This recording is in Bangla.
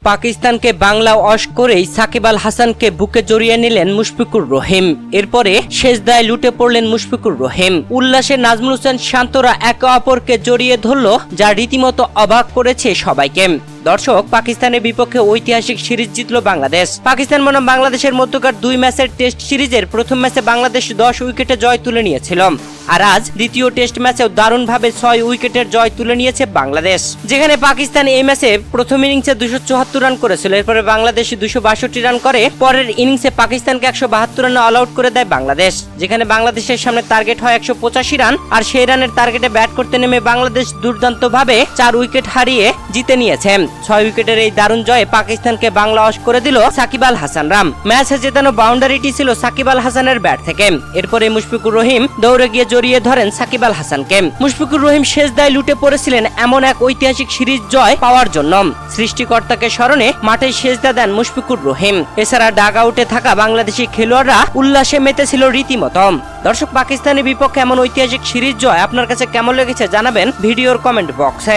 পাকিস্তানকে বাংলা ওয়াশ করেই সাকিব আল হাসানকে বুকে জড়িয়ে নিলেন মুশফিকুর রহিম। এরপরে সেজদায় লুটে পড়লেন মুশফিকুর রহিম। উল্লাসে নাজমুল হোসেন শান্তরা একে অপরকে জড়িয়ে ধরল, যা রীতিমতো অবাক করেছে সবাইকে। দর্শক, পাকিস্তানের বিপক্ষে ঐতিহাসিক সিরিজ জিতল বাংলাদেশ। পাকিস্তান বনাম বাংলাদেশের মধ্যকার 2 ম্যাচের টেস্ট সিরিজের প্রথম ম্যাচে বাংলাদেশ 10 উইকেটে জয় তুলে নিয়েছিল, আর আজ দ্বিতীয় টেস্ট ম্যাচেও দারুণভাবে 6 উইকেটের জয় তুলে নিয়েছে বাংলাদেশ। যেখানে পাকিস্তান এই ম্যাচে প্রথম ইনিংসে 274 রান করেছিল, এরপরে বাংলাদেশ 262 রান করে। পরের ইনিংসে পাকিস্তানকে 172 রানে অল আউট করে দেয় বাংলাদেশ, যেখানে বাংলাদেশের সামনে টার্গেট হয় 185 রান। আর সেই রানের টার্গেটে ব্যাট করতে নেমে বাংলাদেশ দুর্দান্তভাবে 4 উইকেট হারিয়ে জিতে নিয়েছে। 6 উইকেটের এই দারুণ জয়ে পাকিস্তানকে বাংলা ওয়াশ করে দিল সাকিব আল হাসানরা। ম্যাচে জেতানো বাউন্ডারিটি ছিল সাকিব আল হাসানের ব্যাট থেকে। এরপরে মুশফিকুর রহিম দৌড়ে গিয়ে জড়িয়ে ধরেন সাকিব আল হাসানকে। মুশফিকুর রহিম সেজদায় লুটে পড়েছিলেন এমন এক ঐতিহাসিক সিরিজ জয় পাওয়ার জন্য। সৃষ্টিকর্তাকে স্মরণে মাঠে সেজদা দেন মুশফিকুর রহিম। এছাড়া ডাগ আউটে থাকা বাংলাদেশি খেলোয়াড়রা উল্লাসে মেতেছিল রীতিমতো। দর্শক, পাকিস্তানের বিপক্ষে এমন ঐতিহাসিক সিরিজ জয় আপনার কাছে কেমন লেগেছে জানাবেন ভিডিওর কমেন্ট বক্সে।